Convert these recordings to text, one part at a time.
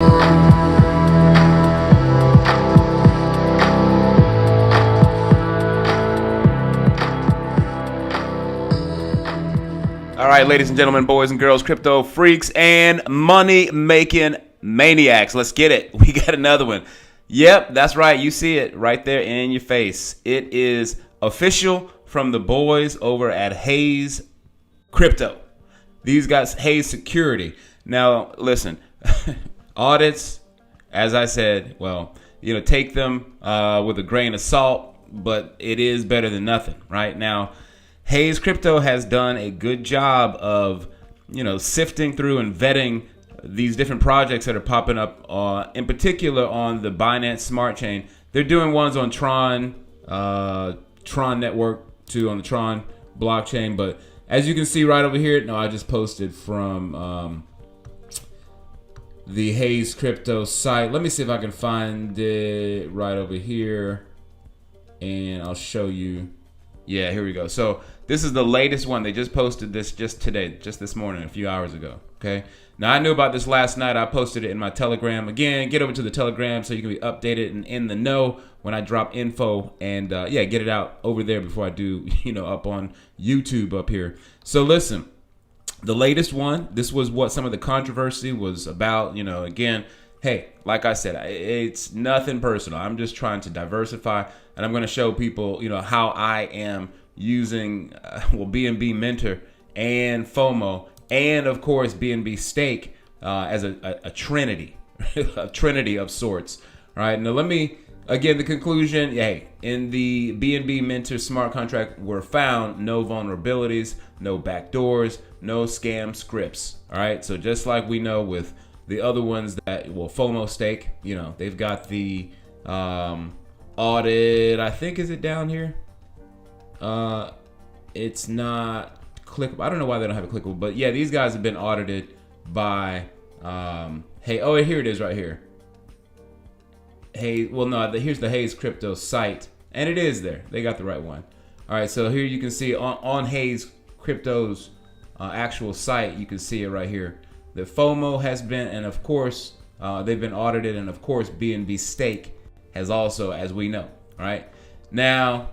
All right, ladies and gentlemen, boys and girls, crypto freaks and money-making maniacs. Let's get it. We got another one. Yep, that's right. You see it right there in your face. It is official from the boys over at HAZE Crypto. These guys, HAZE Security. Now, listen, audits, as I said, well, take them with a grain of salt, but it is better than nothing, right? Now, HAZE Crypto has done a good job of, sifting through and vetting these different projects that are popping up, in particular on the Binance Smart Chain. They're doing ones on Tron Network too, on the Tron blockchain. But as you can see right over here, I just posted from the HAZE Crypto site. Let me see if I can find it right over here, and I'll show you. Yeah, here we go. So this is the latest one. They just posted this just today, just this morning, a few hours ago. Okay. Now, I knew about this last night. I posted it in my Telegram. Again, get over to the Telegram so you can be updated and in the know when I drop info, and get it out over there before I do, up on YouTube up here. So listen, the latest one, this was what some of the controversy was about. Again, hey, like I said, it's nothing personal. I'm just trying to diversify, and I'm going to show people, how I am using, BNB MINTER and FOMO, and of course BNB Stake as a trinity, a trinity of sorts. All right, now let me, again, the conclusion, in the BNB MINTER smart contract were found no vulnerabilities, no backdoors, no scam scripts. All right, so just like we know with the other ones that, FOMO Stake, they've got the Audit, I think, is it down here? It's not clickable. I don't know why they don't have it clickable, but yeah, these guys have been audited by, here it is right here. Here's the HAZE Crypto site, and it is there. They got the right one. All right, so here you can see on HAZE Crypto's actual site, you can see it right here. The FOMO has been, and of course, they've been audited, and of course, BNB Stake has also, as we know. All right, now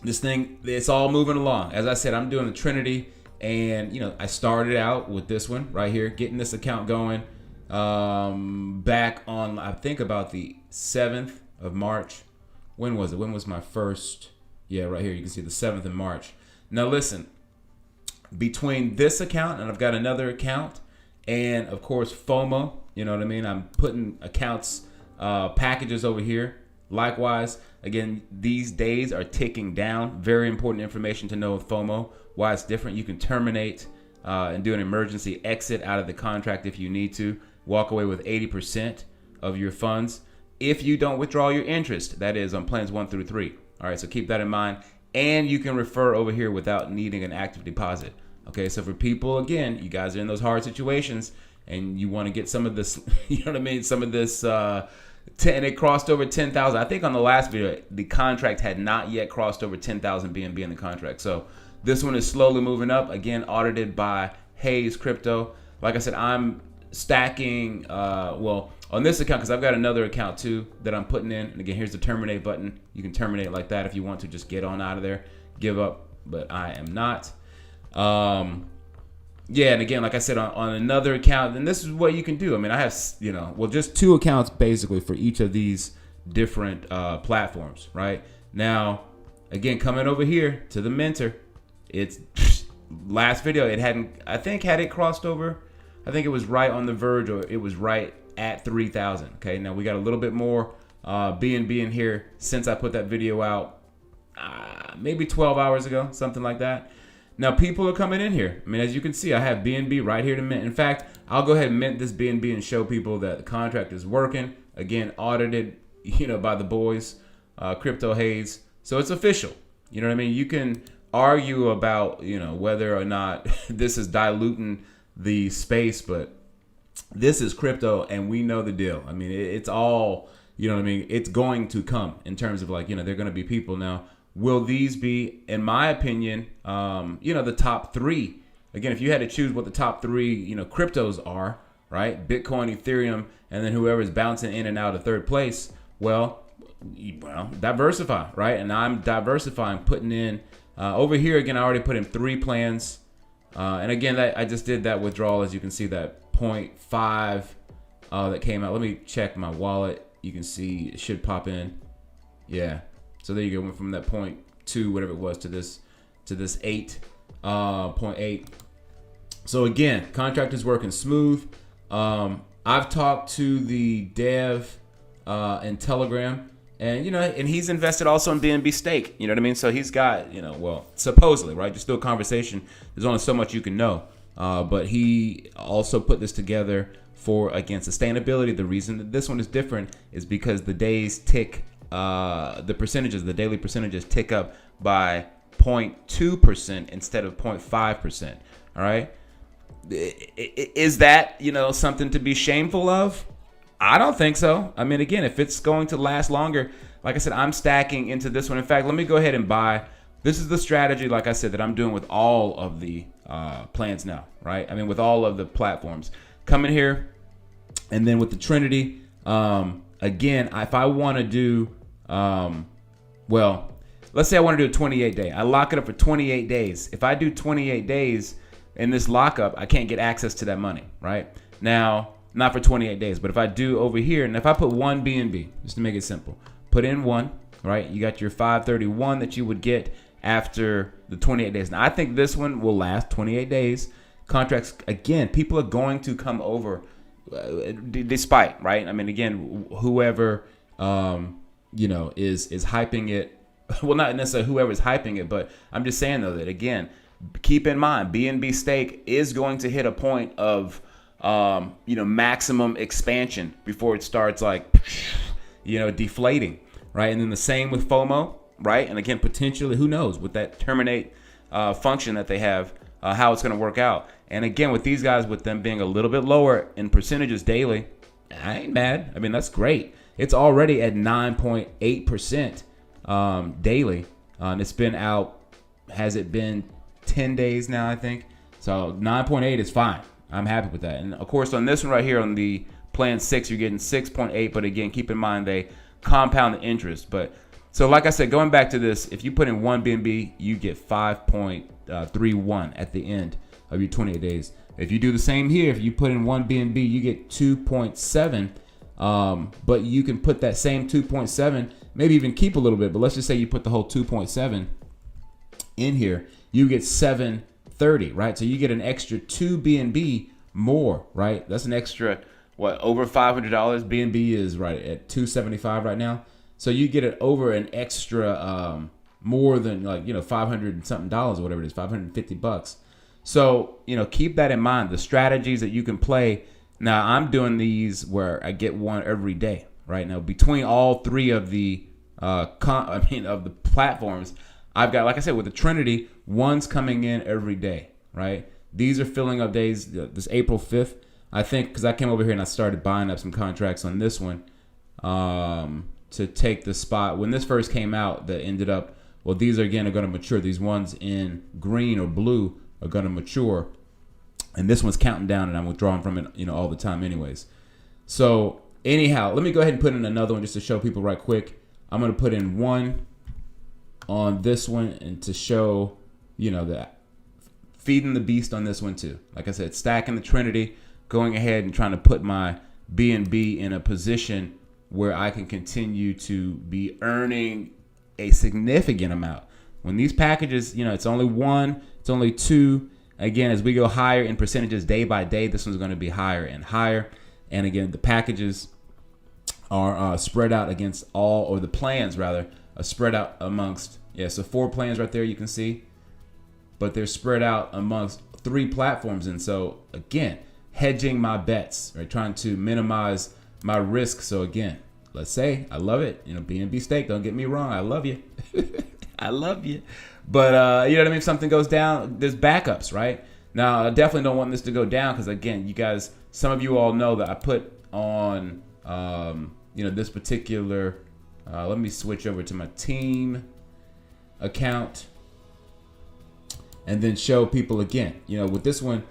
this thing, it's all moving along. As I said, I'm doing the Trinity, and I started out with this one right here, getting this account going back on, I think, about the 7th of March. When was it? When was my first? Yeah, right here. You can see the 7th of March. Now listen, between this account and I've got another account, and of course FOMO, you know what I mean? I'm putting accounts, packages over here. Likewise, again, these days are ticking down. Very important information to know with FOMO, why it's different. You can terminate and do an emergency exit out of the contract if you need to. Walk away with 80% of your funds if you don't withdraw your interest. That is on plans 1 through 3. All right, so keep that in mind. And you can refer over here without needing an active deposit. Okay, so for people, again, you guys are in those hard situations and you want to get some of this, you know what I mean? Some of this, and it crossed over 10,000. I think on the last video, the contract had not yet crossed over 10,000 BNB in the contract. So this one is slowly moving up. Again, audited by HAZE Crypto. Like I said, I'm stacking, on this account, because I've got another account too that I'm putting in. And again, here's the terminate button. You can terminate like that if you want to. Just get on out of there, give up, but I am not. And again, like I said, on another account, then this is what you can do. I mean, I have, just 2 accounts basically for each of these different platforms, right? Now, again, coming over here to the Minter, it's last video, it hadn't, I think, had it crossed over, I think it was right on the verge, or it was right at 3,000. Okay, now we got a little bit more BNB in here since I put that video out maybe 12 hours ago, something like that. Now people are coming in here. I mean, as you can see, I have BNB right here to mint. In fact, I'll go ahead and mint this BNB and show people that the contract is working. Again, audited, by the boys, Crypto HAZE. So it's official. You know what I mean? You can argue about, whether or not this is diluting the space, but this is crypto and we know the deal. I mean, it's all, it's going to come in terms of like, they're going to be people now. Will these be, in my opinion, the top 3? Again, if you had to choose what the top 3, cryptos are, right? Bitcoin, Ethereum, and then whoever's bouncing in and out of third place. Well, diversify, right? And I'm diversifying, putting in over here again. I already put in 3 plans, and again, I just did that withdrawal. As you can see, that 0.5 that came out. Let me check my wallet. You can see it should pop in. Yeah. So there you go. Went from that 0.2, whatever it was, to this 0.8. So again, contract is working smooth. I've talked to the dev in Telegram, and and he's invested also in BNB stake. You know what I mean? So he's got, well, supposedly, right? Just do a conversation. There's only so much you can know. But he also put this together for, again, sustainability. The reason that this one is different is because the days tick, the daily percentages tick up by 0.2% instead of 0.5%. All right. Is that, something to be shameful of? I don't think so. I mean, again, if it's going to last longer, like I said, I'm stacking into this one. In fact, let me go ahead and buy. This is the strategy, like I said, that I'm doing with all of the plans now, right? I mean, with all of the platforms. Come in here, and then with the Trinity, again, if I want to do, let's say I want to do a 28-day. I lock it up for 28 days. If I do 28 days in this lockup, I can't get access to that money, right? Now, not for 28 days, but if I do over here, and if I put 1 BNB, just to make it simple, put in 1, right? You got your 531 that you would get after the 28 days. Now, I think this one will last 28 days. Contracts, again, people are going to come over despite, right? I mean, again, whoever, is hyping it. Well, not necessarily whoever's hyping it, but I'm just saying, though, that, again, keep in mind, BNB stake is going to hit a point of, maximum expansion before it starts deflating, right? And then the same with FOMO, right? And again, potentially, who knows, with that terminate function that they have, how it's going to work out. And again, with these guys, with them being a little bit lower in percentages daily, I ain't mad. I mean, that's great. It's already at 9.8% daily. It's been out, has it been 10 days now, I think? So 9.8 is fine. I'm happy with that. And of course, on this one right here, on the plan 6, you're getting 6.8. But again, keep in mind, they compound the interest. But so like I said, going back to this, if you put in 1 BNB, you get 5.31 at the end of your 28 days. If you do the same here, if you put in 1 BNB, you get 2.7. But you can put that same 2.7, maybe even keep a little bit. But let's just say you put the whole 2.7 in here, you get 730, right? So you get an extra 2 BNB more, right? That's an extra, over $500. BNB is right at 275 right now. So you get it over an extra more than $500 and something or whatever it is, $550. So, keep that in mind. The strategies that you can play. Now, I'm doing these where I get one every day, right? Now, between all 3 of the of the platforms, I've got, like I said, with the Trinity, one's coming in every day, right? These are filling up days. This April 5th, I think, because I came over here and I started buying up some contracts on this one to take the spot. When this first came out, that ended up, these are going to mature. These ones in green or blue are going to mature. And this one's counting down, and I'm withdrawing from it, all the time anyways. So anyhow, let me go ahead and put in another one just to show people right quick. I'm going to put in 1 on this one, and to show, that feeding the beast on this one too. Like I said, stacking the Trinity, going ahead and trying to put my BNB in a position where I can continue to be earning a significant amount. When these packages, it's only 1, it's only 2. Again, as we go higher in percentages day by day, this one's going to be higher and higher. And again, the packages are spread out against all, or the plans rather, are spread out amongst, so 4 plans right there you can see. But they're spread out amongst 3 platforms. And so, again, hedging my bets, right? Trying to minimize my risk. So, again, let's say I love it. BNB stake, don't get me wrong. I love you. I love you. But, you know what I mean? If something goes down, there's backups, right? Now, I definitely don't want this to go down because, again, you guys, some of you all know that I put on, this particular, let me switch over to my team account and then show people again. With this one,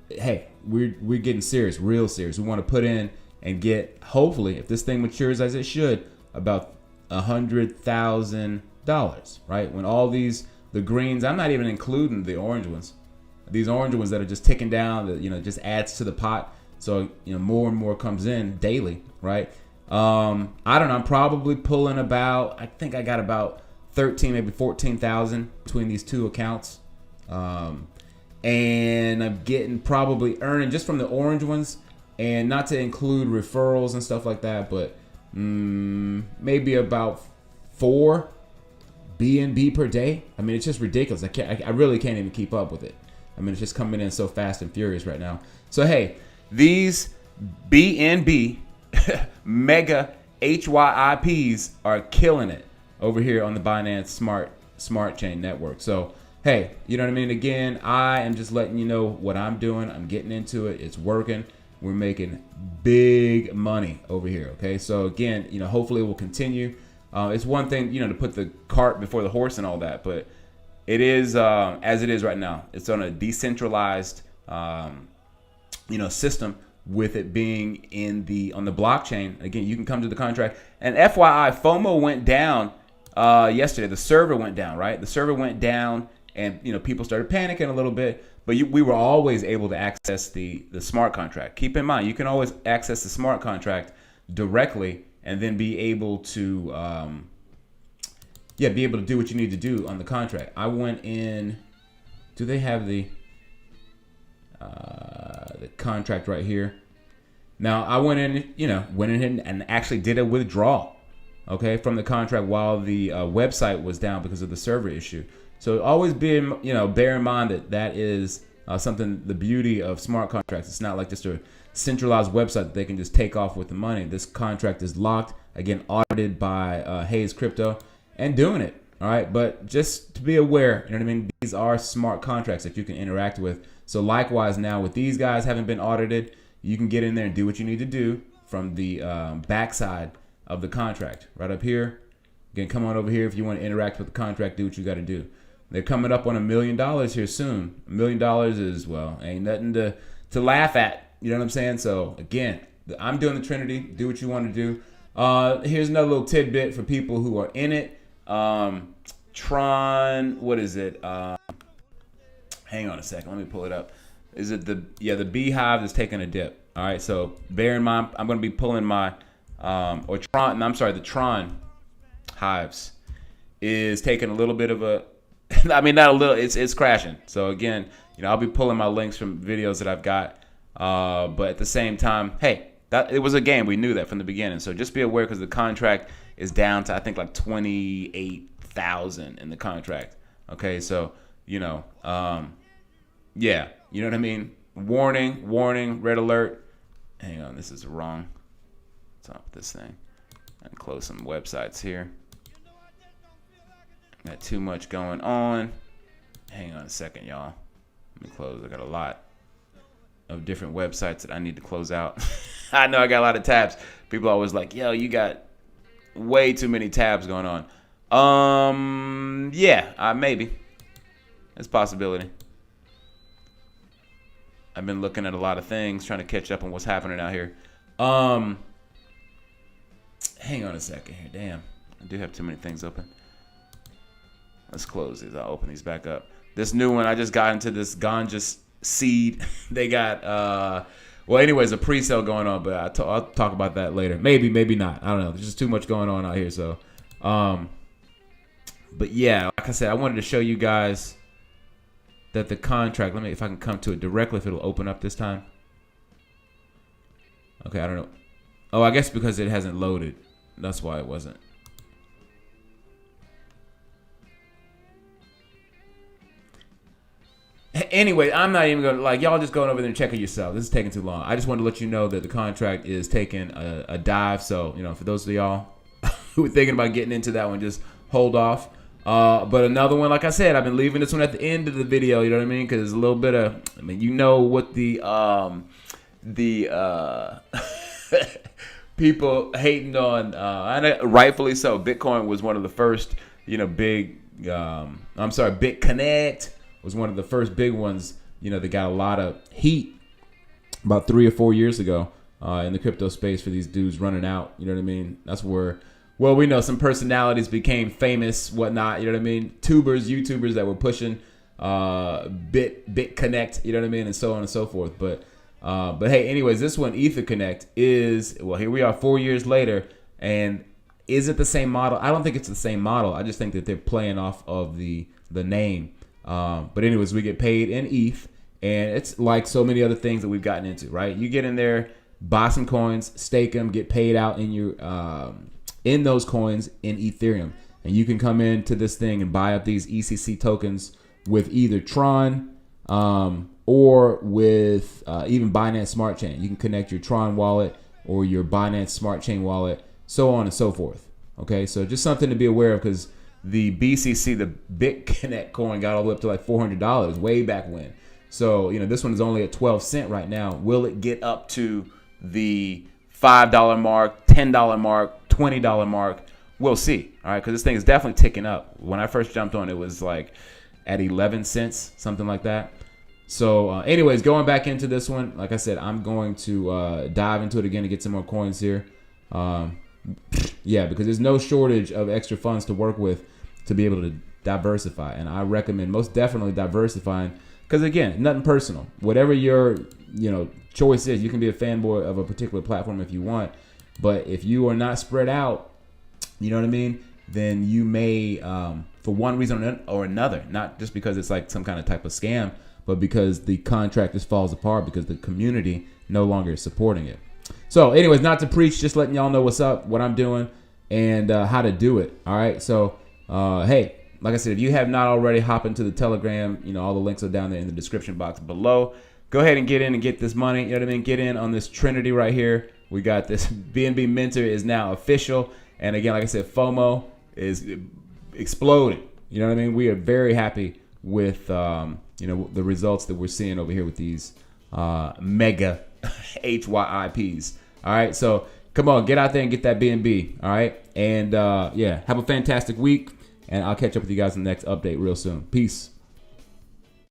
hey, we're getting serious, real serious. We want to put in and get, hopefully, if this thing matures as it should, about $100,000, right? When all the greens, I'm not even including the orange ones. These orange ones that are just ticking down, that just adds to the pot. So more and more comes in daily, right? I don't know. I'm probably pulling about, I think I got about 13, maybe 14,000 between these two accounts. And I'm getting probably earning just from the orange ones, and not to include referrals and stuff like that, but maybe about 4 BNB per day. I mean, it's just ridiculous. I really can't even keep up with it. I mean, it's just coming in so fast and furious right now. So hey, these BNB mega HYIPs are killing it over here on the Binance Smart Chain network. So hey, you know what I mean? Again, I am just letting you know what I'm doing. I'm getting into it. It's working. We're making big money over here. Okay, so again, hopefully it will continue. It's one thing, to put the cart before the horse and all that, but it is as it is right now. It's on a decentralized, system, with it being on the blockchain. Again, you can come to the contract. And FYI, FOMO went down yesterday. The server went down, right? The server went down, and people started panicking a little bit. But we were always able to access the smart contract. Keep in mind, you can always access the smart contract directly, and then be able to do what you need to do on the contract. I went in. Do they have the contract right here? Now I went in and actually did a withdrawal, okay, from the contract while the website was down because of the server issue. So always bear in mind that is something, the beauty of smart contracts. It's not like just a centralized website that they can just take off with the money. This contract is locked, again, audited by HAZE Crypto, and doing it. All right, but just to be aware, you know what I mean? These are smart contracts that you can interact with. So likewise, now with these guys having been audited, you can get in there and do what you need to do from the backside of the contract. Right up here. Again, come on over here if you want to interact with the contract. Do what you got to do. They're coming up on $1 million here soon. $1 million is, well, ain't nothing to laugh at. You know what I'm saying? So again, I'm doing the Trinity. Do what you want to do. Here's another little tidbit for people who are in it. Tron, what is it? Hang on a second. Let me pull it up. Is it the Beehive is taking a dip. All right. So bear in mind, I'm going to be pulling my, the Tron Hives is taking a little bit of a, I mean, not a little, it's crashing. So again, I'll be pulling my links from videos that I've got. But at the same time, hey, it was a game. We knew that from the beginning. So just be aware, because the contract is down to, I think, like 28,000 in the contract. Okay, so yeah, you know what I mean. Warning, red alert. Hang on, this is wrong. Stop this thing. And close some websites here. Got too much going on. Hang on a second, y'all. Let me close. I got a lot of different websites that I need to close out. I know I got a lot of tabs. People are always like, yo, you got way too many tabs going on. Yeah, maybe. It's a possibility. I've been looking at a lot of things, trying to catch up on what's happening out here. Hang on a second here. Damn, I do have too many things open. Let's close these. I'll open these back up. This new one, I just got into this ganja seed. They got, anyways, a pre-sale going on, but I'll talk about that later. Maybe not. I don't know. There's just too much going on out here. So, but yeah, like I said, I wanted to show you guys that the contract, let me, if I can come to it directly, if it'll open up this time. Okay, I don't know. Oh, I guess because it hasn't loaded. That's why it wasn't. Anyway, I'm not even going to, y'all just going over there and check it yourself. This is taking too long. I just wanted to let you know that the contract is taking a dive. So, for those of y'all who are thinking about getting into that one, just hold off. But another one, like I said, I've been leaving this one at the end of the video, you know what I mean? Because there's a little bit of, what the people hating on, and rightfully so. Bitcoin was one of the first, BitConnect was one of the first big ones, that got a lot of heat about 3 or 4 years ago in the crypto space for these dudes running out. You know what I mean? That's where, well, we know some personalities became famous, whatnot. You know what I mean? Tubers, YouTubers that were pushing Bit Connect. You know what I mean? And so on and so forth. But hey, anyways, this one, Ether Connect, is, well, here we are 4 years later. And is it the same model? I don't think it's the same model. I just think that they're playing off of the name. But anyways, we get paid in ETH. And it's like so many other things that we've gotten into, right? You get in there, buy some coins, stake them, get paid out in your in those coins in Ethereum. And you can come into this thing and buy up these ECC tokens with either Tron or with even Binance Smart Chain. You can connect your Tron wallet or your Binance Smart Chain wallet, so on and so forth. Okay, so just something to be aware of, because the BCC, the BitConnect coin, got all the way up to like $400 way back when. So, you know, this one is only at 12 cents right now. Will it get up to the $5 mark, $10 mark, $20 mark? We'll see. All right, because this thing is definitely ticking up. When I first jumped on, it was like at 11 cents, something like that. So anyways, going back into this one, like I said, I'm going to dive into it again to get some more coins here. Yeah, because there's no shortage of extra funds to work with to be able to diversify. And I recommend most definitely diversifying. Because again, nothing personal. Whatever your choice is, you can be a fanboy of a particular platform if you want. But if you are not spread out, you know what I mean, then you may, for one reason or another, not just because it's like some kind of type of scam, but because the contract just falls apart because the community no longer is supporting it. So anyways, not to preach, just letting y'all know what's up, what I'm doing, and how to do it. All right. So, hey. Like I said, if you have not already, hop into the Telegram. You know, all the links are down there in the description box below. Go ahead and get in and get this money. You know what I mean? Get in on this Trinity right here. We got this. BNB Minter is now official. And again, like I said, FOMO is exploding. You know what I mean? We are very happy with, the results that we're seeing over here with these mega HYIPs. All right. So come on, get out there and get that BNB. All right. And yeah, have a fantastic week. And I'll catch up with you guys in the next update real soon. Peace.